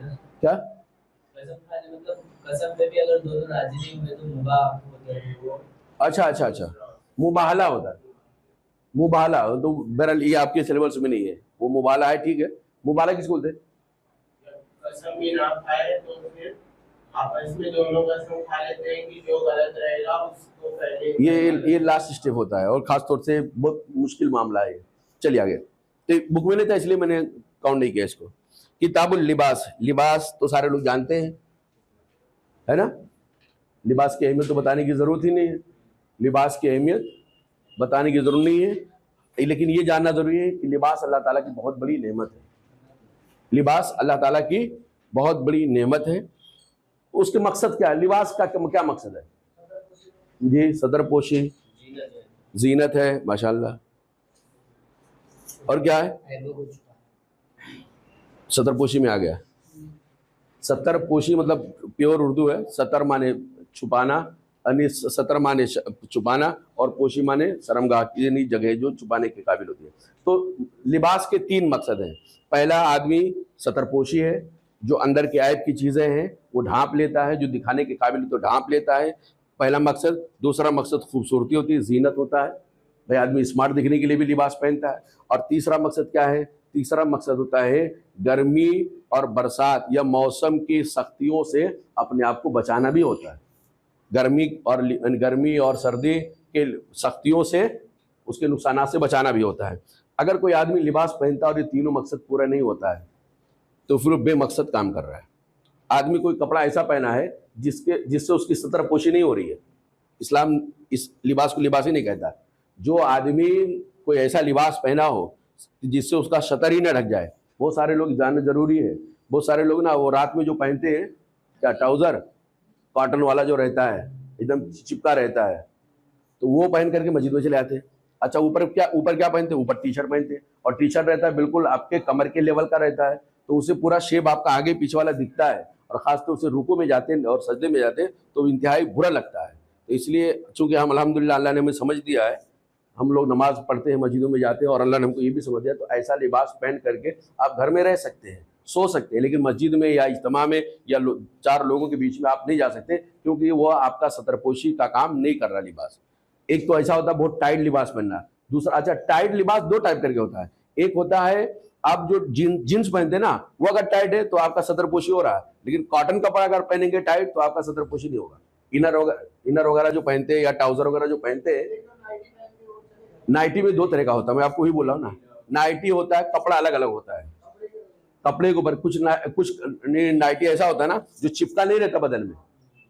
ना? क्या कसम खाने मतलब कसम पे भी अगर दोनों राजी नहीं हुए तो मुबाह होता है वो। अच्छा, मुबाहला होता है। मुबाहला तो बहरहाल ये आपके सिलेबस में नहीं है, वो मुबाहला है, ठीक है। मुबाहला किसको बोलते हैं? कसम भी ना खाए तो फिर आपस में दोनों कसम खा लेते हैं कि जो गलत रहेगा उसको पहले। ये लास्ट स्टेप होता है और खास तौर से बहुत मुश्किल मामला है। चलिए आगे। तो बुक में नहीं था इसलिए मैंने काउंट नहीं किया इसको। किताबुल लिबास, लिबास तो सारे लोग जानते हैं, है ना? लिबास की अहमियत तो बताने की ज़रूरत ही नहीं है। लिबास की अहमियत बताने की ज़रूरत नहीं है, लेकिन ये जानना ज़रूरी है कि लिबास अल्लाह ताला की बहुत बड़ी नेमत है। लिबास अल्लाह ताला की बहुत बड़ी नेमत है। उसके मकसद क्या है? लिबास का क्या मकसद है? जी, सदरपोशी, जीनत है, माशाल्लाह। और क्या है? सतरपोशी में आ गया। सतरपोशी मतलब प्योर उर्दू है। सतर माने छुपाना, यानी सतर माने छुपाना और पोशी माने शर्मगाह की यानी जगह जो छुपाने के काबिल होती है। तो लिबास के 3 मकसद हैं। पहला, आदमी सतरपोशी है, जो अंदर के ऐब की चीज़ें हैं वो ढांप लेता है, जो दिखाने के काबिल तो ढांप लेता है, पहला मकसद। दूसरा मकसद खूबसूरती होती है, जीनत होता है, भाई आदमी स्मार्ट दिखने के लिए भी लिबास पहनता है। और तीसरा मकसद क्या है? तीसरा मकसद होता है गर्मी और बरसात या मौसम की सख्तियों से अपने आप को बचाना भी होता है। गर्मी और सर्दी के सख्तियों से, उसके नुकसानात से बचाना भी होता है। अगर कोई आदमी लिबास पहनता है और ये तीनों मकसद पूरा नहीं होता है तो फिर वो बेमकसद काम कर रहा है। आदमी कोई कपड़ा ऐसा पहना है जिससे उसकी सतरपोशी नहीं हो रही है, इस्लाम इस लिबास को लिबास ही नहीं कहता। जो आदमी कोई ऐसा लिबास पहना हो जिससे उसका शतर ही ना ढक जाए, बहुत सारे लोग जानना जरूरी है। बहुत सारे लोग ना वो रात में जो पहनते हैं क्या ट्राउज़र कॉटन वाला जो रहता है एकदम चिपका रहता है, तो वो पहन करके मस्जिद में चले आते हैं। अच्छा ऊपर क्या पहनते हैं? ऊपर टी शर्ट पहनते हैं, और टी शर्ट रहता है बिल्कुल आपके कमर के लेवल का रहता है, तो उससे पूरा शेप आपका आगे पीछे वाला दिखता है, और खासतौर से रुकू में जाते हैं और सजदे में जाते हैं तो इंतहाई बुरा लगता है। तो इसलिए चूँकि हम अल्हम्दुलिल्लाह अल्लाह ने हमें समझ दिया है, हम लोग नमाज पढ़ते हैं, मस्जिदों में जाते हैं, और अल्लाह ने हमको ये भी समझ दिया, तो ऐसा लिबास पहन करके आप घर में रह सकते हैं, सो सकते हैं, लेकिन मस्जिद में या इज्तिमा में या चार लोगों के बीच में आप नहीं जा सकते, क्योंकि वो आपका सतरपोशी का काम नहीं कर रहा लिबास। एक तो ऐसा होता है बहुत टाइट लिबास पहनना। दूसरा, अच्छा टाइट लिबास दो टाइप करके होता है। एक होता है आप जो जींस पहनते हैं ना, वो अगर टाइट है तो आपका सतरपोशी हो रहा है, लेकिन कॉटन कपड़ा अगर पहनेंगे टाइट तो आपका सतरपोशी नहीं होगा। इनर वगैरह जो पहनते हैं या ट्राउजर वगैरह जो पहनते हैं, नाइटी में दो तरह का होता है, मैं आपको ही बोला हूँ ना। नाइटी होता है, कपड़ा अलग अलग होता है, कपड़े के ऊपर कुछ नाइटी ऐसा होता है ना जो चिपका नहीं रहता बदन में,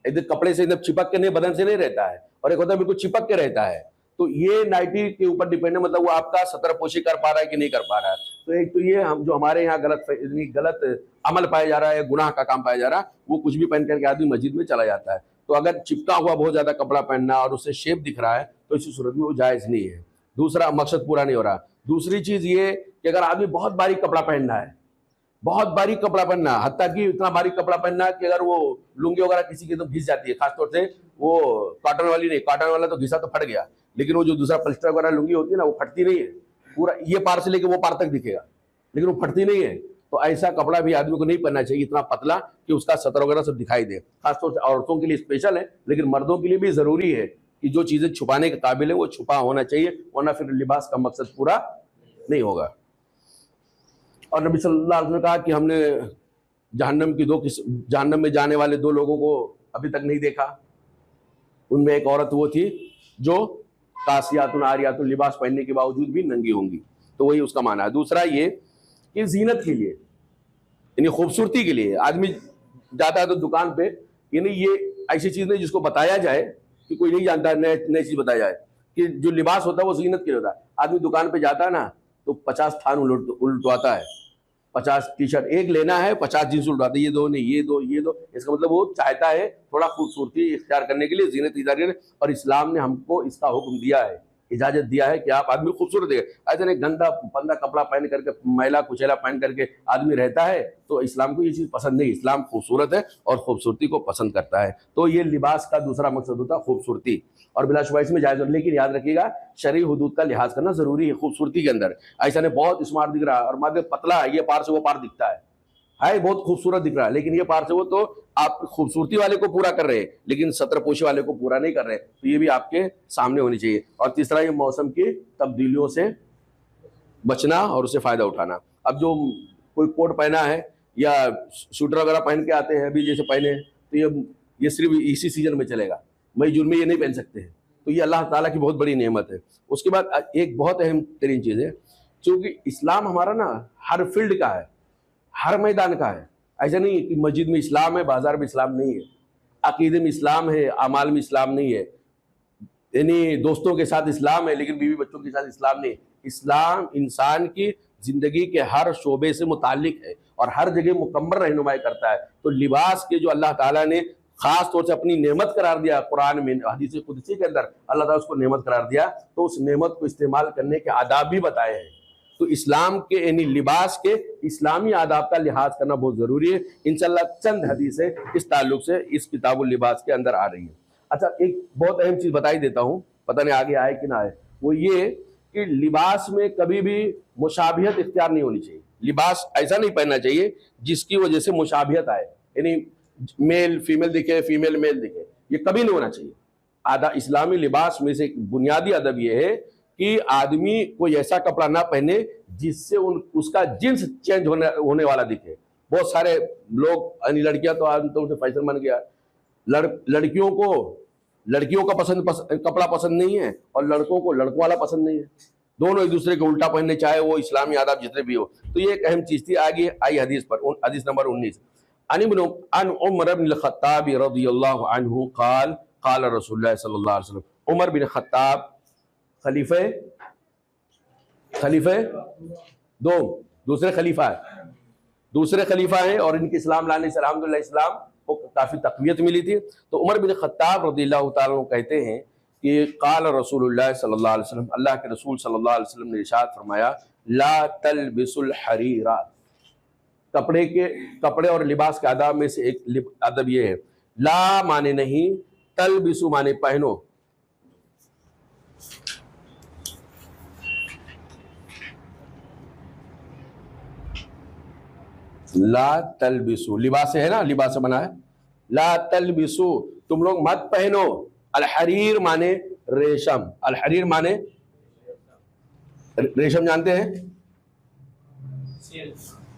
एकदम कपड़े से एकदम चिपक के नहीं, बदन से नहीं रहता है, और एक होता है बिल्कुल चिपक के रहता है। तो ये नाइटी के ऊपर डिपेंड है, मतलब वो आपका सतरपोशी कर पा रहा है कि नहीं कर पा रहा है। तो एक तो ये हम जो हमारे यहाँ गलत अमल पाया जा रहा है, गुनाह का काम पाया जा रहा है, वो कुछ भी पहन करके आदमी मस्जिद में चला जाता है। तो अगर चिपका हुआ बहुत ज्यादा कपड़ा पहनना और उससे शेप दिख रहा है तो इसी सूरत में वो जायज नहीं है। दूसरा, मकसद पूरा नहीं हो रहा। दूसरी चीज ये कि अगर आदमी बहुत बारीक कपड़ा पहनना है, बहुत बारीक कपड़ा पहनना, हत्ता कि इतना बारीक कपड़ा पहनना कि अगर वो लुंगी वगैरह किसी की तो घिस जाती है, खासतौर से वो कॉटन वाली नहीं, कॉटन वाला तो घिसा तो फट गया, लेकिन वो जो दूसरा पॉलिस्टर वगैरह लुंगी होती है ना, वो फटती नहीं है, पूरा ये पार से लेके वो पार तक दिखेगा, लेकिन वो फटती नहीं है। तो ऐसा कपड़ा भी आदमी को नहीं पहनना चाहिए, इतना पतला कि उसका सतर वगैरह सब दिखाई दे। खासतौर से औरतों के लिए स्पेशल है, लेकिन मर्दों के लिए भी जरूरी है कि जो चीजें छुपाने के काबिल है वो छुपा होना चाहिए, वरना फिर लिबास का मकसद पूरा नहीं होगा। और नबी सल्लल्लाहु अलैहि वसल्लम ने कहा कि हमने जहन्नम में जाने वाले दो लोगों को अभी तक नहीं देखा। उनमें एक औरत वो थी जो कासियातुन आरियातुन, लिबास पहनने के बावजूद भी नंगी होंगी, तो वही उसका माना है। दूसरा ये कि जीनत के लिए, यानी खूबसूरती के लिए आदमी जाता है तो दुकान पे, यानी ये ऐसी चीज नहीं जिसको बताया जाए कि कोई नहीं जानता है, नई चीज बताया जाए, कि जो लिबास होता है वो जीनत के लिए होता है। आदमी दुकान पे जाता है ना तो 50 थान उल्टवाता है, 50 टी शर्ट एक लेना है, 50 जींस उल्टवाता है, ये दो नहीं, ये दो, ये दो। इसका मतलब वो चाहता है थोड़ा खूबसूरती इख्तियार करने के लिए, जीनत इख्तियार करने, और इस्लाम ने हमको इसका हुक्म दिया है, इजाजत दिया है कि आप आदमी खूबसूरत है। ऐसा नहीं गंदा पंदा कपड़ा पहन करके, मैला कुचैला पहन करके आदमी रहता है, तो इस्लाम को ये चीज़ पसंद नहीं। इस्लाम खूबसूरत है और खूबसूरती को पसंद करता है। तो ये लिबास का दूसरा मकसद होता है खूबसूरती, और बिलाशुबा इसमें जायज़ है, लेकिन याद रखिएगा शरई हुदूद का लिहाज करना जरूरी है खूबसूरती के अंदर। ऐसा नहीं बहुत स्मार्ट दिख रहा है और मादे पतला है, ये पार से वो पार दिखता है बहुत खूबसूरत दिख रहा है, लेकिन ये पार से वो, तो आप खूबसूरती वाले को पूरा कर रहे हैं लेकिन सतरपोशी वाले को पूरा नहीं कर रहे, तो ये भी आपके सामने होनी चाहिए। और तीसरा, ये मौसम की तब्दीलियों से बचना और उससे फायदा उठाना। अब जो कोई कोट पहना है या स्वेटर वगैरह पहन के आते हैं अभी जैसे पहने, तो ये सिर्फ इसी सीजन में चलेगा, मई जून में ये नहीं पहन सकते हैं, तो ये अल्लाह ताला की बहुत बड़ी नेमत है। उसके बाद एक बहुत अहम तरीन चीज़ है, क्योंकि इस्लाम हमारा ना हर फील्ड का है, हर मैदान का है। ऐसा नहीं कि मस्जिद में इस्लाम है, बाजार में इस्लाम नहीं है, अकीदे में इस्लाम है, अमाल में इस्लाम नहीं है, यानी दोस्तों के साथ इस्लाम है लेकिन बीवी बच्चों के साथ इस्लाम नहीं। इस्लाम इंसान की जिंदगी के हर शोबे से मुताल्लिक है और हर जगह मुकम्मल रहनुमाई करता है। तो लिबास के जो अल्लाह ताला ने खास तौर से अपनी नेमत करार दिया कुरान में, हदीस कुदसी के अंदर अल्लाह ताला उसको नेमत करार दिया, तो उस नेमत को इस्तेमाल करने के आदाब भी बताए हैं। तो इस्लाम के यानी लिबास के इस्लामी आदाब का लिहाज करना बहुत ज़रूरी है। इंशाअल्लाह चंद हदीसें इस ताल्लुक से इस किताबुल लिबास के अंदर आ रही है। अच्छा, एक बहुत अहम चीज़ बताई देता हूँ, पता नहीं आगे आए कि ना आए, वो ये कि लिबास में कभी भी मुशाबिहत इख्तियार नहीं होनी चाहिए। लिबास ऐसा नहीं पहनना चाहिए जिसकी वजह से मुशाबिहत आए, यानी मेल फीमेल दिखे, फीमेल मेल दिखे, ये कभी नहीं होना चाहिए। इस्लामी लिबास में से एक बुनियादी अदब ये है कि आदमी कोई ऐसा कपड़ा ना पहने जिससे उसका जिन्स चेंज होने वाला दिखे। बहुत सारे लोग, लड़कियां तो आज तो उसे फैशन बन गया, लड़कियों का कपड़ा पसंद नहीं है और लड़कों को लड़कों वाला पसंद नहीं है, दोनों एक दूसरे को उल्टा पहनने चाहे वो इस्लामी आदाब जितने भी हो। तो ये एक अहम चीज थी। आगे आई हदीस पर, हदीस नंबर 19, अन उमर इब्न अल-खत्ताब रज़ियल्लाहु अन्हु क़ाल क़ाल रसूलुल्लाह सल्लल्लाहु अलैहि वसल्लम। उमर बिन खत्ताब खलीफे दो, दूसरे खलीफा है और इनके इस्लाम लाने से अल्हम्दुलिल्लाह इस्लाम को काफ़ी तक़वियत मिली थी। तो उमर बिन खत्ताब रज़ियल्लाहु ताला अन्हु कहते हैं कि क़ाल रसूलुल्लाह सल्लल्लाहु अलैहि वसल्लम, अल्लाह के रसूल सल्लल्लाहु अलैहि वसल्लम ने इरशाद फरमाया, ला तलबिसुल हरीरा, कपड़े और लिबास के आदाब में से एक अदब ये है, ला माने नहीं, तलबिसु माने पहनो। ला तलबिसु लिबास है ना, लिबास से बना है। ला तलबिसु तुम लोग मत पहनो, अल हरीर माने रेशम, अल हरीर माने रेशम जानते हैं,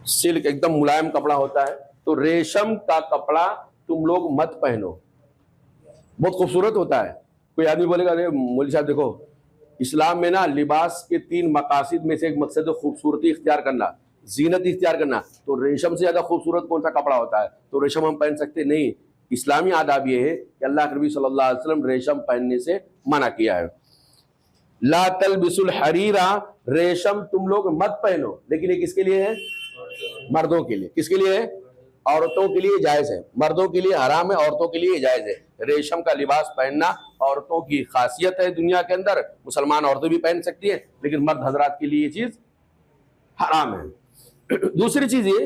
सिल्क एकदम मुलायम कपड़ा होता है, तो रेशम का कपड़ा तुम लोग मत पहनो, बहुत खूबसूरत होता है। कोई आदमी बोलेगा अरे मौलवी साहब देखो इस्लाम में ना लिबास के 3 मकासद में से एक मकसद है खूबसूरती इख्तियार करना, जीनत इख्तियार करना। तो रेशम से ज़्यादा खूबसूरत कौन सा कपड़ा होता है? तो रेशम हम पहन सकते नहीं। इस्लामी आदाब ये है कि अल्लाह के नबी सल्लल्लाहु अलैहि वसल्लम रेशम पहनने से मना किया है। ला तलबिसुल हरीरा, रेशम तुम लोग मत पहनो, लेकिन ये किसके लिए है? मर्दों के लिए। किसके लिए है? औरतों के लिए जायज़ है, मर्दों के लिए हराम है, औरतों के लिए जायज़ है। रेशम का लिबास पहनना औरतों की खासियत है दुनिया के अंदर, मुसलमान औरतें भी पहन सकती हैं, लेकिन मर्द हजरात के लिए ये चीज़ हराम है। दूसरी चीज़ ये,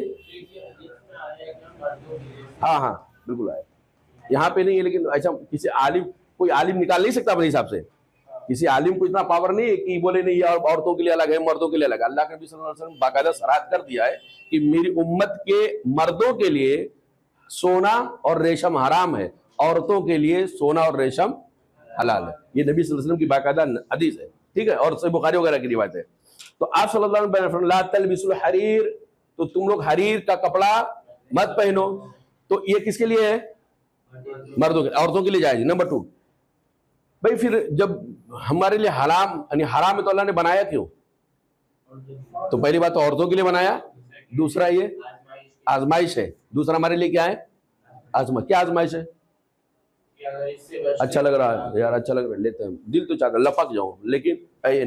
हाँ बिल्कुल है, यहाँ पे नहीं है, लेकिन ऐसा किसी आलिम, कोई आलिम निकाल नहीं सकता अपने हिसाब से। किसी आलिम को इतना पावर नहीं है कि बोले नहीं यार औरतों के लिए अलग है, मर्दों के लिए अलग है। अल्लाह के नबी सल्लल्लाहु अलैहि वसल्लम बाकायदा सराहत कर दिया है कि मेरी उम्मत के मर्दों के लिए सोना और रेशम हराम है, औरतों के लिए सोना और रेशम हलाल है। ये नबी सल्लल्लाहु अलैहि वसल्लम की बाकायदा हदीस है, ठीक है, और सही बुखारी वगैरह की रिवायत है। तो आप सल्लल्लाहु अलैहि वसल्लम ला तलबिसुल हरीर, तो तुम लोग हरीर का कपड़ा मत पहनो। तो ये किसके लिए है? मर्दों के, औरतों के लिए जायज। नंबर 2 भाई, फिर जब हमारे लिए हराम यानी हराम है तो अल्लाह ने बनाया क्यों? तो पहली बात तो औरतों के लिए बनाया, दूसरा ये आजमाइश है, दूसरा हमारे लिए क्या है? क्या आजमाइश है? अच्छा लग रहा है यार, अच्छा लग रहा है, लेते हैं, दिल तो चाहता लपक जाऊं, लेकिन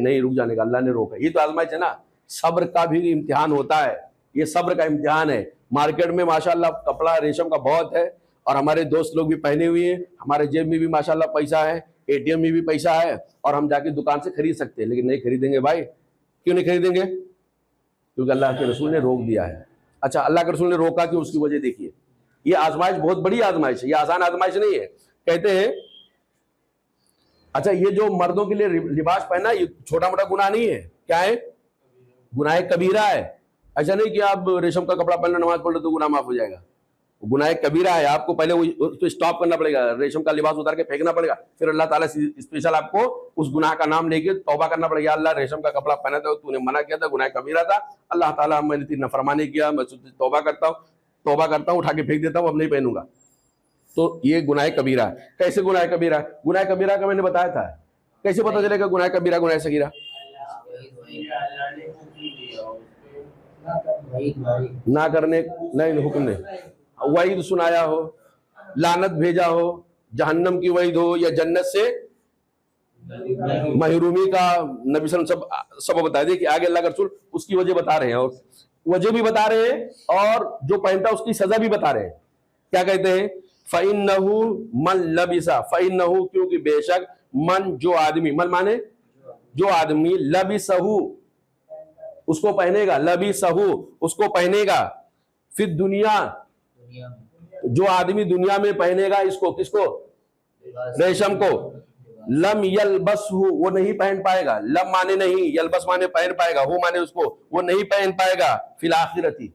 नहीं, रुक जाने का अल्लाह ने रोका। ये तो आजमाइश है ना। सब्र का भी इम्तिहान होता है, ये सब्र का इम्तिहान है। मार्केट में माशाल्लाह कपड़ा रेशम का बहुत है और हमारे दोस्त लोग भी पहने हुए हैं, हमारे जेब में भी माशाल्लाह पैसा है, ATM में भी पैसा है और हम जाके दुकान से खरीद सकते हैं, लेकिन नहीं खरीदेंगे भाई। क्यों नहीं खरीदेंगे? क्योंकि अल्लाह के रसूल ने रोक दिया है। अच्छा, अल्लाह के रसूल ने रोका कि उसकी वजह देखिए, ये आजमाइश बहुत बड़ी आजमाइश है, ये आसान आजमाइश नहीं है। कहते हैं अच्छा ये जो मर्दों के लिए लिबास पहना ये छोटा मोटा गुनाह नहीं है, क्या है? गुनाह कबीरा है। ऐसा नहीं कि आप रेशम का कपड़ा पहन नमाज पढ़ लो तो गुनाह माफ हो जाएगा, गुनाह कबीरा है। आपको पहले उसको स्टॉप करना पड़ेगा, रेशम का लिबास उतार के फेंकना पड़ेगा, फिर अल्लाह ताला स्पेशल आपको उस गुनाह का नाम लेके तौबा करना पड़ेगा। अल्लाह रेशम का कपड़ा पहना था, तूने मना किया था, गुनाह कबीरा था, अल्लाह ताला मैंने तेरी नफरमानी किया, मैं तौबा करता हूँ, उठा के फेंक देता हूँ, अब नहीं पहनूंगा। तो ये गुनाह कबीरा है। कैसे गुनाह कबीरा? गुनाह कबीरा का मैंने बताया था, कैसे पता चलेगा गुनाह कबीरा गुनाह सगीरा? ना करने नहीं हुक्म ने वईद सुनाया हो, लानत भेजा हो, जहन्नम की वईद हो, या जन्नत से महरूमी का नबी सल्लल्लाहु अलैहि वसल्लम सब बता दे कि आगे अल्लाह का रसूल उसकी वजह बता रहे हैं, और वजह भी बता रहे हैं और जो पहनता उसकी सजा भी बता रहे हैं। क्या कहते हैं? फ़इन्नहु मन लबिसा, फ़इन्नहु क्योंकि बेशक, मन जो आदमी, मन माने जो आदमी, लबिसहु उसको पहनेगा, लबिसहु उसको पहनेगा, फिर दुनिया जो आदमी दुनिया में पहनेगा इसको, किसको? रेशम को, लम यलबसहु वो नहीं पहन पाएगा, लम माने नहीं, यलबस माने पहन पाएगा, हु माने उसको, वो नहीं पहन पाएगा, फिल आखिरती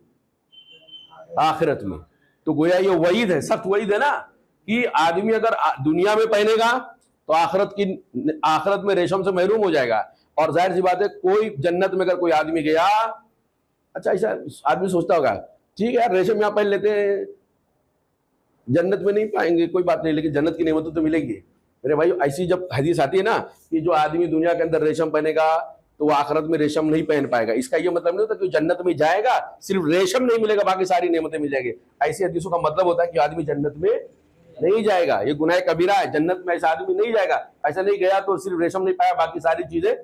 आखिरत में। तो गोया ये वईद है, सख्त वईद है ना, कि आदमी अगर दुनिया में पहनेगा तो आखिरत में रेशम से महरूम हो जाएगा। और जाहिर सी बात है, कोई जन्नत में अगर कोई आदमी गया, अच्छा ऐसा आदमी सोचता होगा ठीक है यार रेशम यहाँ पहन लेते हैं, जन्नत में नहीं पाएंगे कोई बात नहीं, लेकिन जन्नत की नेमतें तो मिलेंगी। मेरे भाई ऐसी जब हदीस आती है ना कि जो आदमी दुनिया के अंदर रेशम पहनेगा तो वो आखिरत में रेशम नहीं पहन पाएगा, इसका ये मतलब नहीं होता कि जन्नत में जाएगा सिर्फ रेशम नहीं मिलेगा बाकी सारी नेमतें मिल जाएंगी। ऐसी हदीसों का मतलब होता है कि आदमी जन्नत में नहीं जाएगा, ये गुनाह कबीरा है। जन्नत में ऐसा आदमी नहीं जाएगा। ऐसा नहीं गया तो सिर्फ रेशम नहीं पाया, बाकी सारी चीजें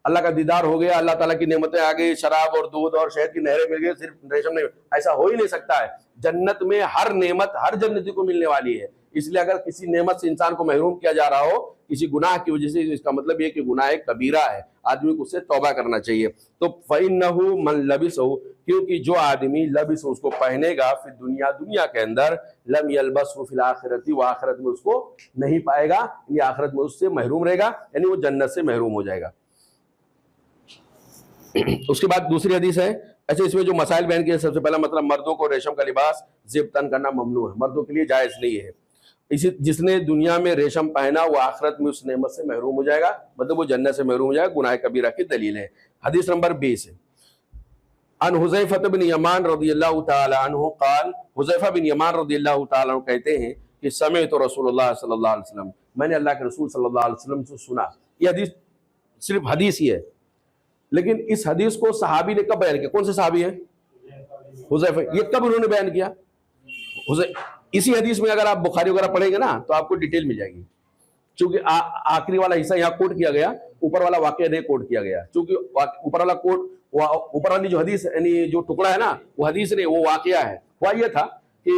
अल्लाह का दीदार हो गया, अल्लाह ताला की नेमतें आ गई, शराब और दूध और शहद की नहरें मिल गई, सिर्फ रेशम नहीं। ऐसा हो ही नहीं सकता है। जन्नत में हर नेमत हर जन्नती को मिलने वाली है। इसलिए अगर किसी नेमत से इंसान को महरूम किया जा रहा हो किसी गुनाह की वजह से, इसका मतलब ये कि गुनाह कबीरा है, आदमी को उससे तौबा करना चाहिए। तो फ़इन्नहु मन लबिसहु, क्योंकि जो आदमी लबिस उसको पहनेगा फिर दुनिया के अंदर, लम यलबसहु फिल आखिरती, वो आखिरत में उसको नहीं पाएगा, यानी आखिरत में उससे महरूम रहेगा, यानी वो जन्नत से महरूम हो जाएगा। उसके बाद दूसरी हदीस है। अच्छा, इसमें जो मसाइल बयान किए, सबसे पहला मतलब मर्दों को रेशम का लिबास ज़िब्तन करना ममनू है, मर्दों के लिए जायज़ नहीं है। इसी जिसने दुनिया में रेशम पहना वो आखिरत में उस नेमत से महरूम हो जाएगा, मतलब वो जन्नत से महरूम हो जाएगा। गुनाह कबीरा की दलील है। हदीस नंबर 20 है। अन हुज़ैफ़ा बिन यमान रज़ियल्लाहु ताला अन्हु क़ाल, हुज़ैफ़ा बिन यमान रज़ियल्लाहु ताला अन्हु कहते हैं कि समिअतु रसूलुल्लाह सल्लल्लाहु अलैहि वसल्लम, मैंने अल्लाह के रसूल सल्लल्लाहु अलैहि वसल्लम से सुना। ये हदीस सिर्फ हदीस ही है, लेकिन इस हदीस को सहाबी ने कब बयान किया? कौन से सहाबी है? हुज़ैफ़ा। ये कब उन्होंने बयान किया? इसी हदीस में अगर आप बुखारी वगैरह पढ़ेंगे ना तो आपको डिटेल मिल जाएगी, क्योंकि आखिरी वाला हिस्सा यहाँ कोट किया गया, ऊपर वाला वाकया नहीं कोट किया गया। क्योंकि ऊपर वाला कोट, ऊपर वाली जो हदीस यानी जो टुकड़ा है ना, वो हदीस नहीं, वो वाकया है। हुआ ये था कि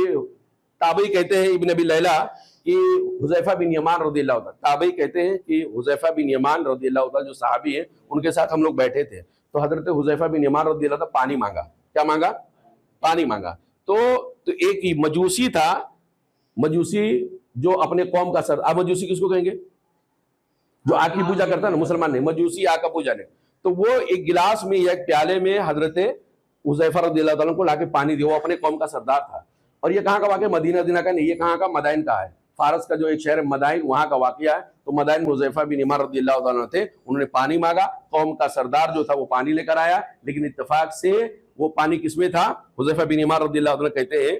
ताबई कहते हैं इब्न अबी लैला कि हुज़ैफ़ा बिन यमान रज़ियल्लाहु ताला, ताबई कहते हैं कि हुज़ैफ़ा बिन यमान रज़ियल्लाहु ताला जो सहाबी है उनके साथ हम लोग बैठे थे, तो हज़रत हुज़ैफ़ा बिन यमान रज़ियल्लाहु ताला पानी मांगा। क्या मांगा? पानी मांगा। तो एक ही मजूसी था, मजूसी जो अपने कौम का सर, अब मजूसी किसको कहेंगे? जो आग की पूजा करता है ना, मुसलमान नहीं, मजूसी आग का पूजा नहीं। तो वो एक गिलास में या एक प्याले में हजरत हुज़ैफ़ा रज़ियल्लाहु ताला को लाके पानी दिया। वो अपने कौम का सरदार था। और ये कहाँ का वाक़या? मदीना का नहीं, ये कहाँ का? मदाइन का है। फारस का जो एक शहर है मदाइन, वहां का वाक़या है। तो मदाइन में हुज़ैफ़ा बिन यमान रज़ियल्लाहु ताला थे, उन्होंने पानी मांगा। कौम का सरदार जो था वो पानी लेकर आया, लेकिन इत्तेफाक से वो पानी किसमें था? हुज़ैफ़ा बिन यमान रज़ियल्लाहु ताला कहते हैं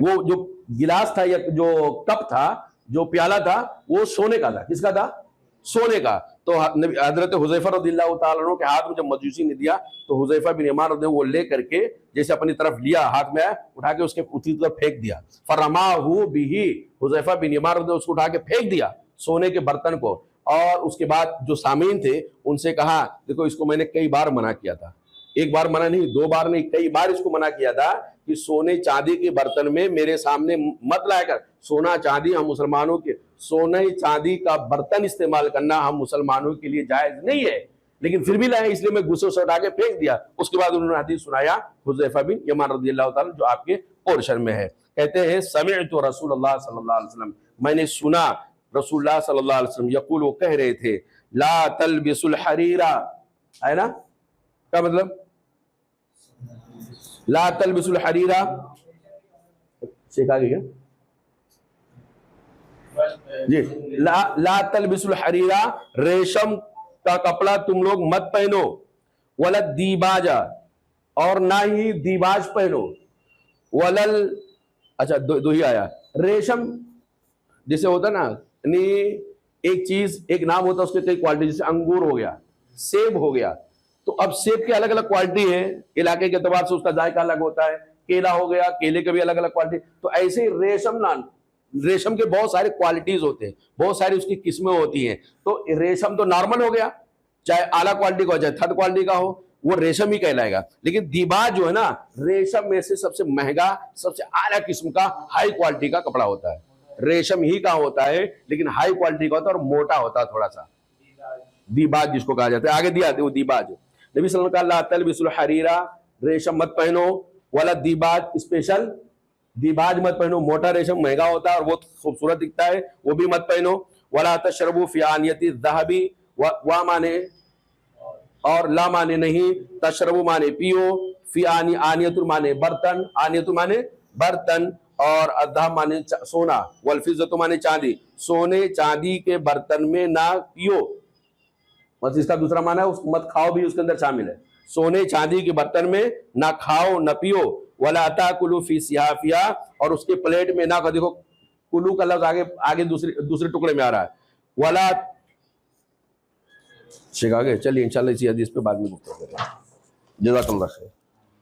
वो जो गिलास था या जो कप था, जो प्याला था, वो सोने का था। किसका था? सोने का। तो हजरत हुज़ैफ़ा रज़ियल्लाहु ताला अन्हु के हाथ में जब मजूसी ने दिया तो हुज़ैफ़ा बिन यमान रज़ियल्लाहु वो ले करके जैसे अपनी तरफ लिया, हाथ में उठा के उसके उसी तरफ फेंक दिया। फरमाहु बिही, हुज़ैफ़ा बिन यमान रज़ियल्लाहु उसको उठा के फेंक दिया सोने के बर्तन को। और उसके बाद जो सामीन थे उनसे कहा, देखो इसको मैंने कई बार मना किया था, एक बार मना नहीं, दो बार नहीं, कई बार इसको मना किया था कि सोने चांदी के बर्तन में मेरे सामने मत लाया कर। सोना चांदी हम मुसलमानों के, सोने चांदी का बर्तन इस्तेमाल करना हम मुसलमानों के लिए जायज नहीं है, लेकिन फिर भी लाए, इसलिए मैं गुस्से से उठा के फेंक दिया। उसके बाद उन्होंने हदीस सुनाया हुज़ैफ़ा बिन यमान रज़ियल्लाहु ताला जो आपके पोर्शन में है। कहते हैं समिअतु रसूलुल्लाह सल्लल्लाहु अलैहि वसल्लम, मैंने सुना रसूलुल्लाह सल्लल्लाहु अलैहि वसल्लम यक़ूल, वो कह रहे थे, ला तलबिसुल हरीरा, है ना? क्या मतलब? ला तलबिसुल हरीरा सीखा गया जी। ला तलबिसुल हरीरा, रेशम का कपड़ा तुम लोग मत पहनो। वलद दीबाजा, और ना ही दीबाज पहनो। वलल, अच्छा दो ही आया। रेशम जैसे होता ना, यानी एक चीज, एक नाम होता है उसके कई क्वालिटी, जैसे अंगूर हो गया, सेब हो गया। तो अब सेब के अलग अलग क्वालिटी है, इलाके के एतबार से उसका जायका अलग होता है। केला हो गया, केले के भी अलग अलग क्वालिटी। तो ऐसे ही रेशम के बहुत सारे क्वालिटीज होते हैं, बहुत सारी उसकी किस्में होती हैं। तो रेशम तो नॉर्मल हो गया, चाहे आला क्वालिटी का हो चाहे थर्ड क्वालिटी का हो, वो रेशम ही कहलाएगा। लेकिन दीबाज जो है ना, रेशम में से सबसे महंगा, सबसे आला किस्म का, हाई क्वालिटी का कपड़ा होता है। रेशम ही का होता है, लेकिन हाई क्वालिटी का होता है और मोटा होता है थोड़ा सा, दीबाज जिसको कहा जाता है। आगे दिया वो दीबाज। नबी सल्लल्लाहु अलैहि वसल्लम का तलबिसुल हरीरा, रेशम मत पहनो। वाला दीबाज, स्पेशल दीबाज मत पहनो, मोटा रेशम महंगा होता है और बहुत खूबसूरत दिखता है, वो भी मत पहनो। वाला तशरबू फी आनियति ज़हबी, वा माने और ला माने नहीं, तशरबू माने पियो, फी आनियतुल माने बर्तन, आनियतुल माने बर्तन, और अद्धा माने सोना, वल्फिज़्ज़तु माने चांदी, सोने चांदी के बर्तन में ना पियो। बस इसका दूसरा माना है मत खाओ भी उसके अंदर शामिल है। सोने चांदी के बर्तन में ना खाओ न पियो। वला ताकुलू फी सियाफिया, और उसके प्लेट में ना, देखो कुलू का लफ्ज आगे दूसरे टुकड़े में आ रहा है। वला शिकागे। चलिए इंशाल्लाह इसी हदीस पे बाद में गुफ्तगू करेंगे। जज़ाकल्लाह खैर।